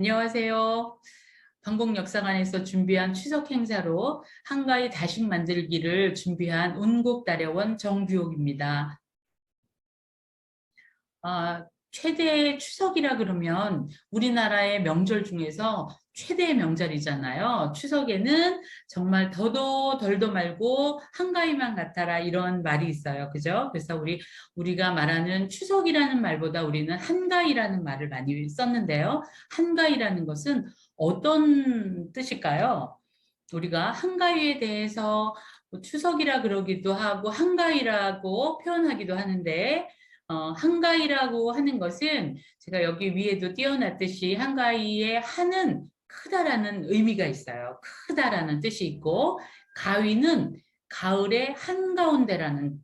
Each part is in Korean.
안녕하세요. 방공역사관에서 준비한 추석 행사로 한가위 다식 만들기를 준비한 운곡다려원 정규옥입니다. 최대의 추석이라 그러면 우리나라의 명절 중에서 최대의 명절이잖아요. 추석에는 정말 더도 덜도 말고 한가위만 같아라 이런 말이 있어요. 그죠? 그래서 우리가 말하는 추석이라는 말보다 우리는 한가위라는 말을 많이 썼는데요. 한가위라는 것은 어떤 뜻일까요? 우리가 한가위에 대해서 뭐 추석이라 그러기도 하고 한가위라고 표현하기도 하는데 한가위라고 하는 것은 제가 여기 위에도 띄워놨듯이 한가위의 한은 크다라는 의미가 있어요. 크다라는 뜻이 있고 가위는 가을의 한가운데라는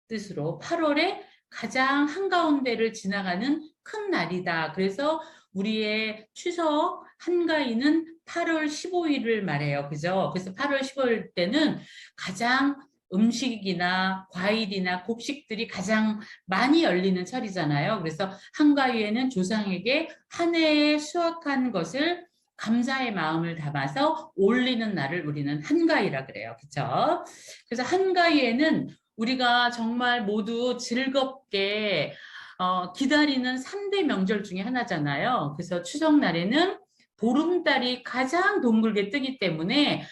뜻으로 8월에 가장 한가운데를 지나가는 큰 날이다. 그래서 우리의 추석 한가위는 8월 15일을 말해요. 그죠? 그래서 8월 15일 때는 가장 음식이나 과일이나 곡식들이 가장 많이 열리는 철이잖아요. 그래서 한가위에는 조상에게 한 해에 수확한 것을 감사의 마음을 담아서 올리는 날을 우리는 한가위라 그래요. 그렇죠? 그래서 한가위에는 우리가 정말 모두 즐겁게 기다리는 3대 명절 중에 하나잖아요. 그래서 추석날에는 보름달이 가장 동글게 뜨기 때문에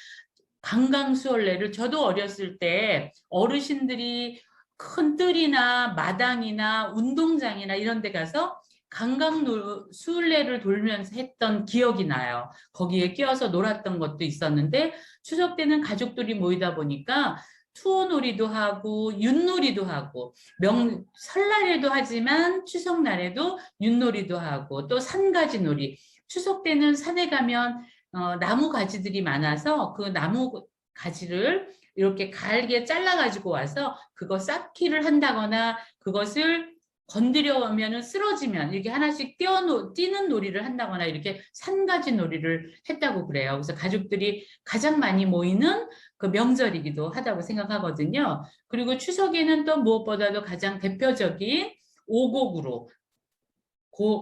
강강수월래를 저도 어렸을 때 어르신들이 큰 뜰이나 마당이나 운동장이나 이런 데 가서 강강수월래를 돌면서 했던 기억이 나요. 거기에 끼어서 놀았던 것도 있었는데 추석 때는 가족들이 모이다 보니까 투어놀이도 하고 윷놀이도 하고 설날에도 하지만 추석날에도 윷놀이도 하고 또 산가지놀이 추석 때는 산에 가면 나무 가지들이 많아서 그 나무 가지를 이렇게 갈게 잘라 가지고 와서 그거 쌓기를 한다거나 그것을 건드려오면은 쓰러지면 이렇게 하나씩 뛰는 놀이를 한다거나 이렇게 산가지 놀이를 했다고 그래요. 그래서 가족들이 가장 많이 모이는 그 명절이기도 하다고 생각하거든요. 그리고 추석에는 또 무엇보다도 가장 대표적인 오곡으로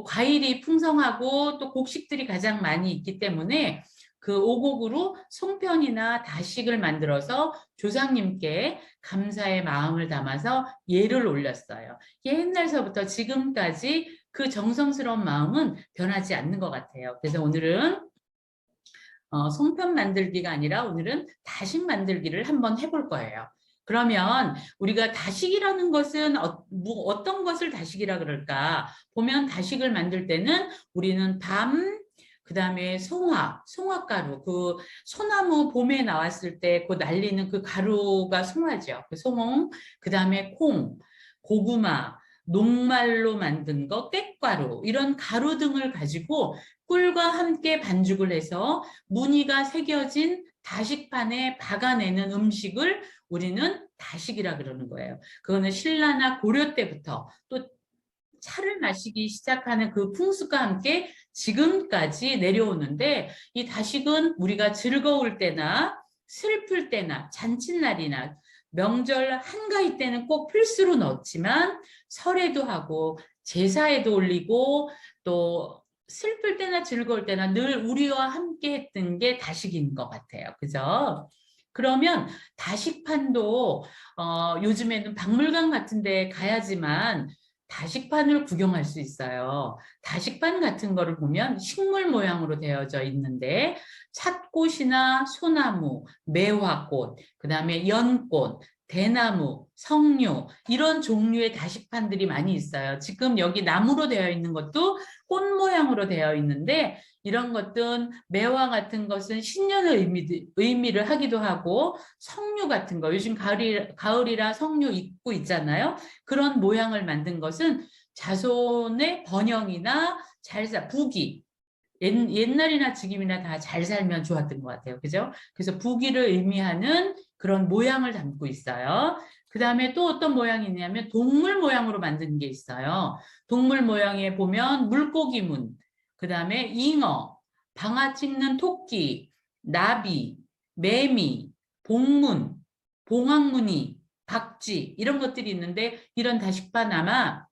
과일이 풍성하고 또 곡식들이 가장 많이 있기 때문에 그 오곡으로 송편이나 다식을 만들어서 조상님께 감사의 마음을 담아서 예를 올렸어요. 옛날서부터 지금까지 그 정성스러운 마음은 변하지 않는 것 같아요. 그래서 오늘은 송편 만들기가 아니라 오늘은 다식 만들기를 한번 해볼 거예요. 그러면 우리가 다식이라는 것은 어떤 것을 다식이라 그럴까? 보면 다식을 만들 때는 우리는 그다음에 송화가루, 그 소나무 봄에 나왔을 때 그 날리는 그 가루가 송화죠. 그 송홍, 그다음에 콩, 고구마, 녹말로 만든 거, 깻가루 이런 가루 등을 가지고 꿀과 함께 반죽을 해서 무늬가 새겨진 다식판에 박아내는 음식을 우리는 다식이라 그러는 거예요. 그거는 신라나 고려 때부터 또 차를 마시기 시작하는 그 풍습과 함께 지금까지 내려오는데 이 다식은 우리가 즐거울 때나 슬플 때나 잔칫날이나 명절 한가위 때는 꼭 필수로 넣지만 설에도 하고 제사에도 올리고 또 슬플 때나 즐거울 때나 늘 우리와 함께 했던 게 다식인 것 같아요. 그죠? 그러면 다식판도 요즘에는 박물관 같은 데 가야지만 다식판을 구경할 수 있어요. 다식판 같은 거를 보면 식물 모양으로 되어져 있는데 찻꽃이나 소나무, 매화꽃, 그다음에 연꽃, 대나무, 석류 이런 종류의 다식판들이 많이 있어요. 지금 여기 나무로 되어 있는 것도 꽃 모양으로 되어 있는데 이런 것들은 매화 같은 것은 신년의 의미를 하기도 하고 석류 같은 거 요즘 가을이라 석류 입고 있잖아요. 그런 모양을 만든 것은 자손의 번영이나 부귀 옛날이나 지금이나 다 잘 살면 좋았던 것 같아요. 그죠? 그래서 부귀를 의미하는 그런 모양을 담고 있어요. 그 다음에 또 어떤 모양이 있냐면 동물 모양으로 만든 게 있어요. 동물 모양에 보면 물고기문, 그 다음에 잉어, 방아 찍는 토끼, 나비, 매미, 봉문, 봉황무늬, 박쥐 이런 것들이 있는데 이런 다식판 아마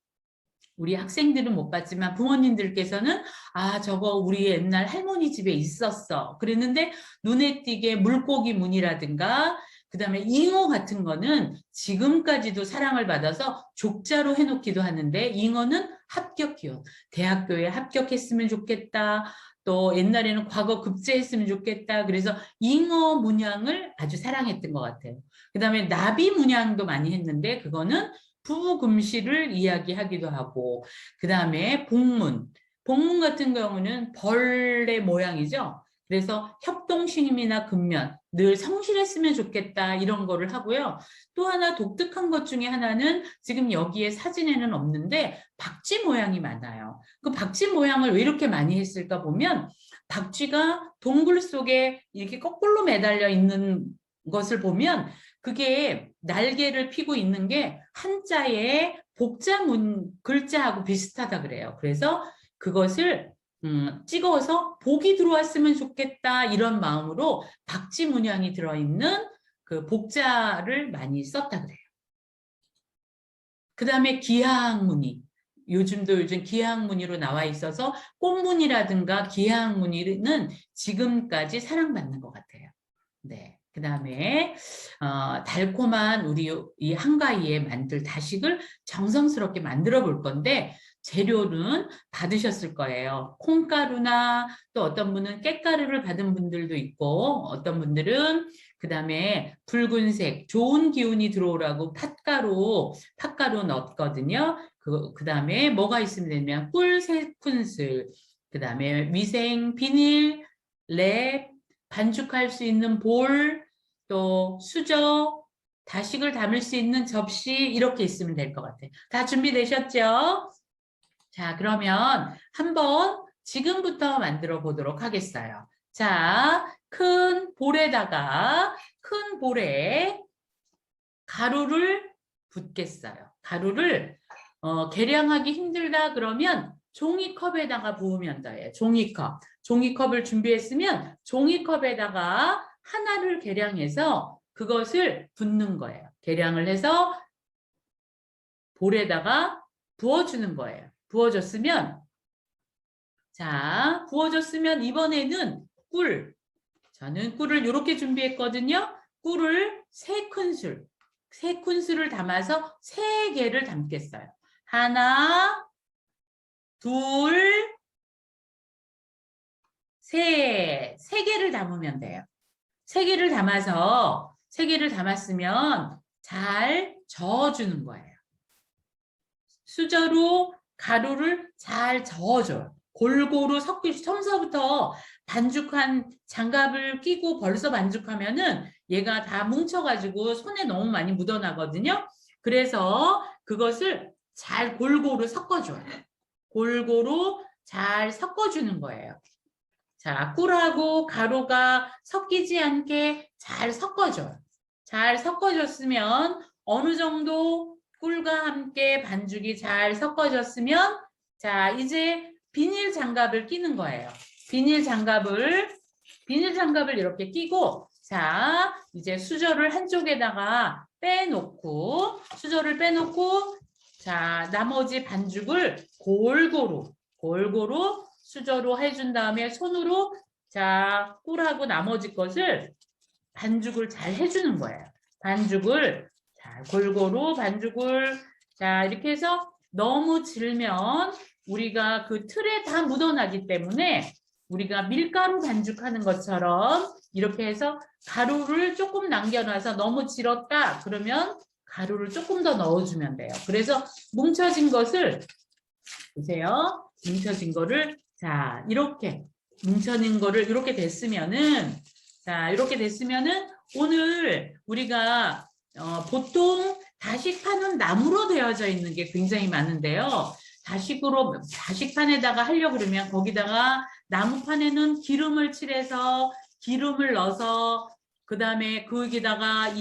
우리 학생들은 못 봤지만 부모님들께서는 아, 저거 우리 옛날 할머니 집에 있었어. 그랬는데 눈에 띄게 물고기 문이라든가 그다음에 잉어 같은 거는 지금까지도 사랑을 받아서 족자로 해놓기도 하는데 잉어는 합격 기원. 대학교에 합격했으면 좋겠다. 또 옛날에는 과거 급제했으면 좋겠다. 그래서 잉어 문양을 아주 사랑했던 것 같아요. 그다음에 나비 문양도 많이 했는데 그거는 부금시를 이야기하기도 하고 그다음에 복문. 복문 같은 경우는 벌의 모양이죠. 그래서 협동심이나 근면 늘 성실했으면 좋겠다 이런 거를 하고요. 또 하나 독특한 것 중에 하나는 지금 여기에 사진에는 없는데 박쥐 모양이 많아요. 그 박쥐 모양을 왜 이렇게 많이 했을까 보면 박쥐가 동굴 속에 이렇게 거꾸로 매달려 있는 것을 보면 그게 날개를 펴고 있는 게 한자의 복자문 글자하고 비슷하다 그래요. 그래서 그것을 찍어서 복이 들어왔으면 좋겠다 이런 마음으로 박쥐 문양이 들어있는 그 복자를 많이 썼다 그래요. 그 다음에 기하학무늬. 요즘 기하학무늬로 나와 있어서 꽃무늬라든가 기하학무늬는 지금까지 사랑받는 것 같아요. 네. 그 다음에 달콤한 우리 이 한가위에 만들 다식을 정성스럽게 만들어 볼 건데 재료는 받으셨을 거예요. 콩가루나 또 어떤 분은 깻가루를 받은 분들도 있고 어떤 분들은 그 다음에 붉은색 좋은 기운이 들어오라고 팥가루 넣었거든요. 그 다음에 뭐가 있으면 되냐면 꿀 3큰술, 그 다음에 위생 비닐, 랩, 반죽할 수 있는 볼, 또 수저, 다식을 담을 수 있는 접시 이렇게 있으면 될 것 같아요. 다 준비되셨죠? 자, 그러면 한번 지금부터 만들어 보도록 하겠어요. 자, 큰 볼에 가루를 붓겠어요. 가루를 계량하기 힘들다 그러면 종이컵에다가 부으면 돼요. 종이컵을 준비했으면 종이컵에다가 하나를 계량해서 그것을 붓는 거예요. 계량을 해서 볼에다가 부어주는 거예요. 부어줬으면 이번에는 저는 꿀을 이렇게 준비했거든요. 꿀을 3큰술을 담아서 3개를 담겠어요. 하나, 둘, 셋. 3개를 담으면 돼요. 3개를 담았으면 잘 저어주는 거예요. 수저로 가루를 잘 저어줘요. 골고루 처음서부터 반죽한 장갑을 끼고 벌써 반죽하면은 얘가 다 뭉쳐가지고 손에 너무 많이 묻어나거든요. 그래서 그것을 잘 골고루 섞어줘요. 골고루 잘 섞어주는 거예요. 자, 꿀하고 가루가 섞이지 않게 잘 섞어줘요. 잘 섞어줬으면 어느 정도 꿀과 함께 반죽이 잘 섞어졌으면 자, 이제 비닐 장갑을 끼는 거예요. 비닐 장갑을 이렇게 끼고 자, 이제 수저를 한쪽에다가 빼놓고 자, 나머지 반죽을 골고루 수저로 해준 다음에 손으로 자, 꿀하고 나머지 것을 반죽을 잘 해주는 거예요. 반죽을 자, 골고루 자, 이렇게 해서 너무 질면 우리가 그 틀에 다 묻어나기 때문에 우리가 밀가루 반죽하는 것처럼 이렇게 해서 가루를 조금 남겨놔서 너무 질었다 그러면 가루를 조금 더 넣어주면 돼요. 그래서 뭉쳐진 것을 보세요. 뭉쳐진 거를 자, 이렇게 뭉쳐진 거를 이렇게 됐으면은 오늘 우리가 보통 다식판은 나무로 되어져 있는 게 굉장히 많은데요. 다식판에다가 하려고 그러면 거기다가 나무판에는 기름을 칠해서 기름을 넣어서 그 다음에 거기다가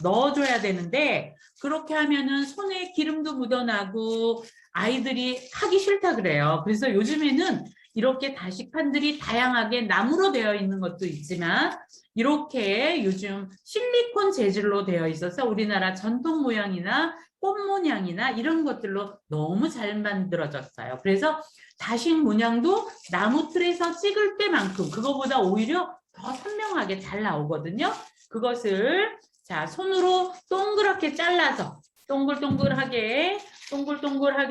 넣어줘야 되는데 그렇게 하면은 손에 기름도 묻어나고 아이들이 하기 싫다 그래요. 그래서 요즘에는 이렇게 다식판들이 다양하게 나무로 되어 있는 것도 있지만 이렇게 요즘 실리콘 재질로 되어 있어서 우리나라 전통 모양이나 꽃 모양이나 이런 것들로 너무 잘 만들어졌어요. 그래서 다식 문양도 나무 틀에서 찍을 때만큼 그거보다 오히려 더 선명하게 잘 나오거든요. 그것을 자 손으로 동그랗게 잘라서 동글동글하게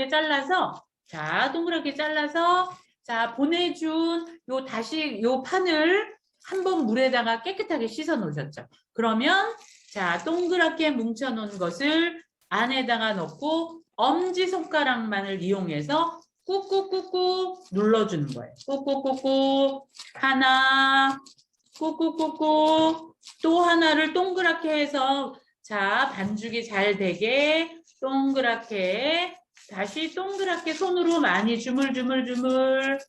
잘라서 자 동그랗게 잘라서 자 보내준 요 다시 요 판을 한번 물에다가 깨끗하게 씻어 놓으셨죠. 그러면 자 동그랗게 뭉쳐 놓은 것을 안에다가 넣고 엄지손가락만을 이용해서 꾹꾹꾹꾹 눌러주는 거예요. 꾹꾹꾹꾹 하나 꾹꾹꾹꾹 또 하나를 동그랗게 해서 자 반죽이 잘 되게 동그랗게 다시 동그랗게 손으로 많이 주물주물주물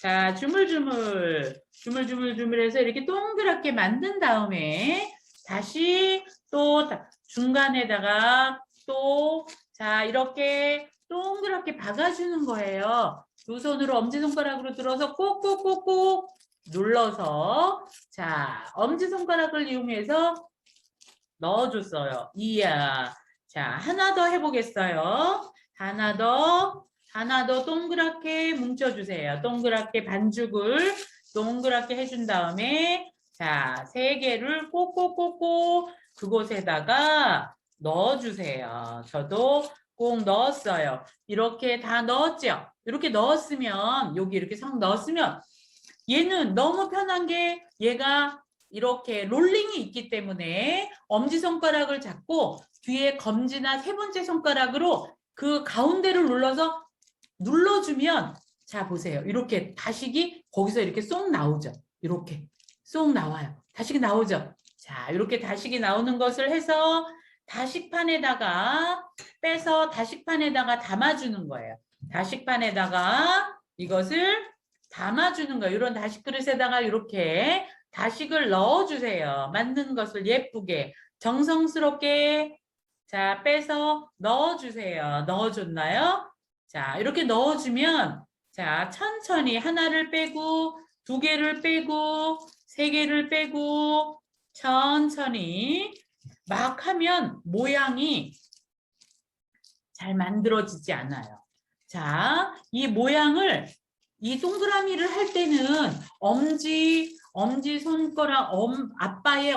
자 주물주물 해서 이렇게 동그랗게 만든 다음에 다시 또 중간에다가 또 자 이렇게 동그랗게 박아주는 거예요. 두 손으로 엄지손가락으로 들어서 꾹꾹꾹꾹 눌러서 자 엄지손가락을 이용해서 넣어줬어요. 이야. 자 하나 더 해보겠어요. 하나 더 동그랗게 뭉쳐주세요. 동그랗게 반죽을 동그랗게 해준 다음에 자 3개를 꼭꼭꼭꼭 그곳에다가 넣어주세요. 저도 꼭 넣었어요. 이렇게 다 넣었죠? 이렇게 넣었으면 여기 이렇게 성 넣었으면 얘는 너무 편한 게 얘가 이렇게 롤링이 있기 때문에 엄지손가락을 잡고 뒤에 검지나 3번째 손가락으로 그 가운데를 눌러주면 자 보세요. 이렇게 다식이 거기서 이렇게 쏙 나오죠. 이렇게 쏙 나와요. 다식이 나오죠. 자 이렇게 다식이 나오는 것을 해서 다식판에다가 빼서 다식판에다가 담아주는 거예요. 다식판에다가 이것을 담아주는 거예요. 이런 다식 그릇에다가 이렇게 다식을 넣어주세요. 만든 것을 예쁘게 정성스럽게 자 빼서 넣어주세요. 넣어줬나요? 자 이렇게 넣어주면 자 천천히 하나를 빼고 2개를 빼고 3개를 빼고 천천히 막 하면 모양이 잘 만들어지지 않아요. 자, 이 모양을 이 동그라미를 할 때는 엄지 손가락 아빠의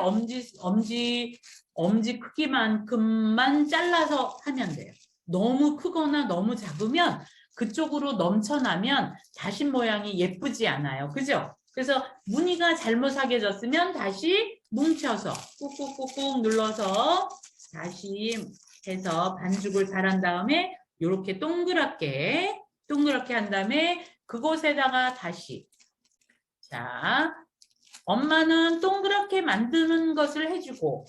엄지 크기만큼만 잘라서 하면 돼요. 너무 크거나 너무 작으면 그쪽으로 넘쳐나면 다시 모양이 예쁘지 않아요. 그죠? 그래서 무늬가 잘못하게 졌으면 다시 뭉쳐서 꾹꾹꾹꾹 눌러서 다시 해서 반죽을 바른 다음에 이렇게 동그랗게 한 다음에 그곳에다가 다시 자 엄마는 동그랗게 만드는 것을 해주고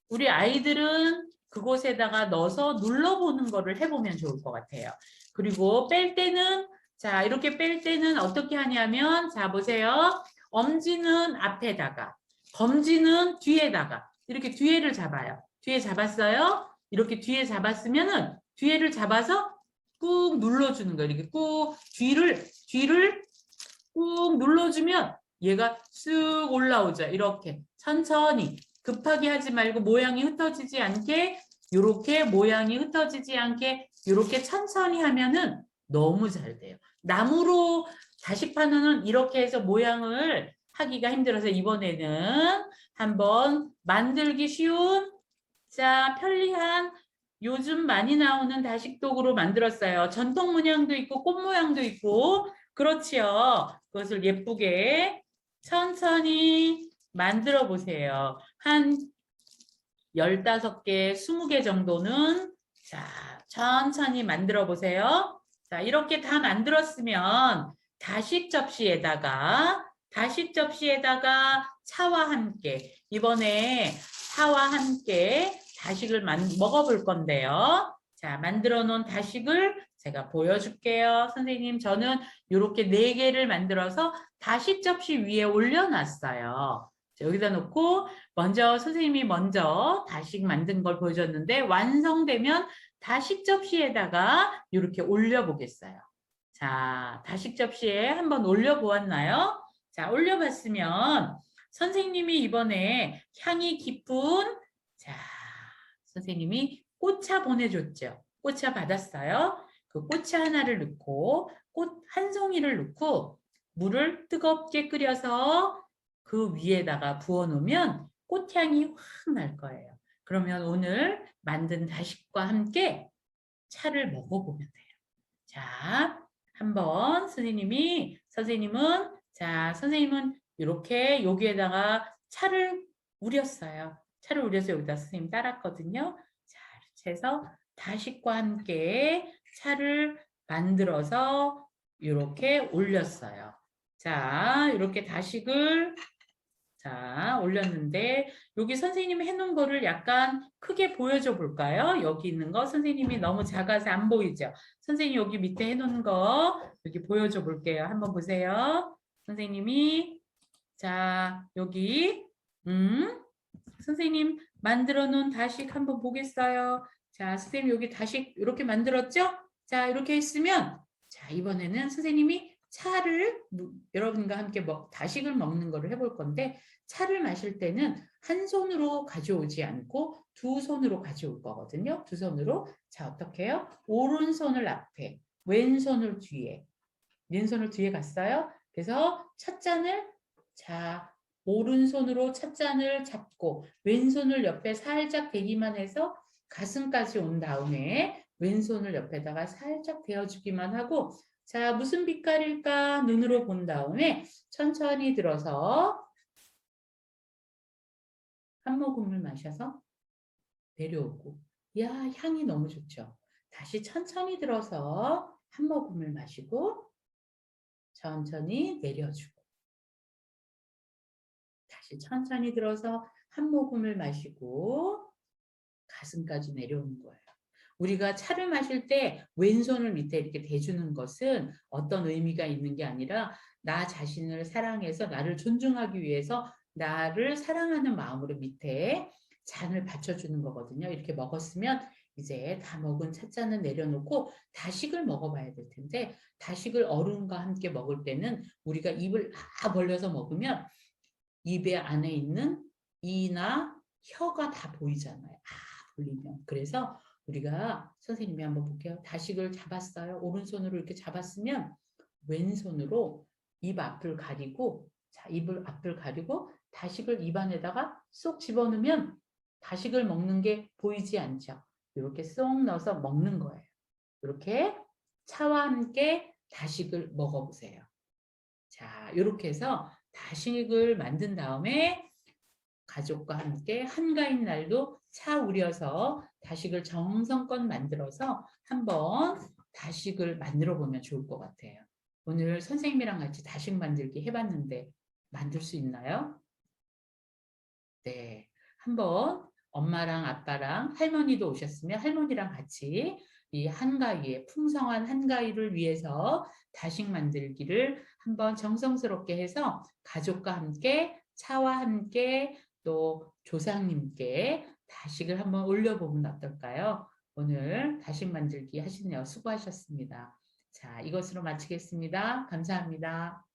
우리 아이들은 그곳에다가 넣어서 눌러보는 거를 해보면 좋을 것 같아요. 그리고 뺄 때는 자 이렇게 뺄 때는 어떻게 하냐면 자 보세요. 엄지는 앞에다가 검지는 뒤에다가 이렇게 뒤에를 잡아요. 뒤에 잡았어요. 이렇게 뒤에 잡았으면은 뒤에를 잡아서 꾹 눌러주는 거예요. 이렇게 꾹 뒤를 꾹 눌러주면 얘가 쑥 올라오죠. 이렇게 천천히 급하게 하지 말고 모양이 흩어지지 않게 이렇게 모양이 흩어지지 않게 이렇게 천천히 하면은 너무 잘 돼요. 나무로 다식판은 이렇게 해서 모양을 하기가 힘들어서 이번에는 한번 만들기 쉬운 자 편리한 요즘 많이 나오는 다식도구로 만들었어요. 전통 문양도 있고 꽃 모양도 있고 그렇지요. 그것을 예쁘게 천천히 만들어 보세요. 한 15개, 20개 정도는 자 천천히 만들어 보세요. 자 이렇게 다 만들었으면 다식 접시에다가 차와 함께 이번에 차와 함께 다식을 먹어볼 건데요. 자 만들어 놓은 다식을 제가 보여줄게요. 선생님 저는 이렇게 4개를 만들어서 다식 접시 위에 올려놨어요. 자, 여기다 놓고 선생님이 먼저 다식 만든 걸 보여줬는데 완성되면 다식 접시에다가 이렇게 올려보겠어요. 자, 다식 접시에 한번 올려보았나요? 자, 올려봤으면 선생님이 이번에 향이 깊은 자, 선생님이 꽃차 보내줬죠. 꽃차 받았어요. 그 꽃차 하나를 넣고 꽃 한 송이를 넣고 물을 뜨겁게 끓여서 그 위에다가 부어 놓으면 꽃향이 확 날 거예요. 그러면 오늘 만든 다식과 함께 차를 먹어보면 돼요. 자, 한번 선생님은 이렇게 여기에다가 차를 우렸어요. 차를 우려서 여기다 선생님 따랐거든요. 자, 이렇게 해서 다식과 함께 차를 만들어서 이렇게 올렸어요. 자, 이렇게 다식을 올렸는데 여기 선생님이 해놓은 거를 약간 크게 보여줘 볼까요? 여기 있는 거 선생님이 너무 작아서 안 보이죠? 선생님 여기 밑에 해놓은 거 여기 보여줘 볼게요. 한번 보세요. 선생님이 여기 선생님 만들어 놓은 다식 한번 보겠어요. 자, 선생님 여기 다식 이렇게 만들었죠? 자, 이렇게 했으면 자, 이번에는 선생님이 차를 여러분과 함께 다식을 먹는 거를 해볼 건데 차를 마실 때는 한 손으로 가져오지 않고 두 손으로 가져올 거거든요. 두 손으로. 자, 어떻게 해요? 오른손을 앞에, 왼손을 뒤에. 왼손을 뒤에 갔어요. 그래서 첫 잔을 오른손으로 첫 잔을 잡고 왼손을 옆에 살짝 대기만 해서 가슴까지 온 다음에 왼손을 옆에다가 살짝 대어주기만 하고 자, 무슨 빛깔일까? 눈으로 본 다음에 천천히 들어서 한 모금을 마셔서 내려오고 야, 향이 너무 좋죠. 다시 천천히 들어서 한 모금을 마시고 천천히 내려주고 다시 천천히 들어서 한 모금을 마시고 가슴까지 내려오는 거예요. 우리가 차를 마실 때 왼손을 밑에 이렇게 대주는 것은 어떤 의미가 있는 게 아니라 나 자신을 사랑해서 나를 존중하기 위해서 나를 사랑하는 마음으로 밑에 잔을 받쳐주는 거거든요. 이렇게 먹었으면 이제 다 먹은 찻잔을 내려놓고 다식을 먹어봐야 될 텐데 다식을 어른과 함께 먹을 때는 우리가 입을 벌려서 먹으면 입에 안에 있는 이나 혀가 다 보이잖아요. 보이면. 그래서 우리가 선생님이 한번 볼게요. 다식을 잡았어요. 오른손으로 이렇게 잡았으면 왼손으로 입 앞을 가리고 입을 앞을 가리고 다식을 입안에다가 쏙 집어넣으면 다식을 먹는 게 보이지 않죠. 이렇게 쏙 넣어서 먹는 거예요. 이렇게 차와 함께 다식을 먹어보세요. 자, 이렇게 해서 다식을 만든 다음에 가족과 함께 한가인 날도 차 우려서 다식을 정성껏 만들어서 한번 다식을 만들어 보면 좋을 것 같아요. 오늘 선생님이랑 같이 다식 만들기 해봤는데 만들 수 있나요? 네, 한번 엄마랑 아빠랑 할머니도 오셨으면 할머니랑 같이 이 한가위에 풍성한 한가위를 위해서 다식 만들기를 한번 정성스럽게 해서 가족과 함께 차와 함께 또 조상님께 다식을 한번 올려보면 어떨까요? 오늘 다식 만들기 하시네요. 수고하셨습니다. 자, 이것으로 마치겠습니다. 감사합니다.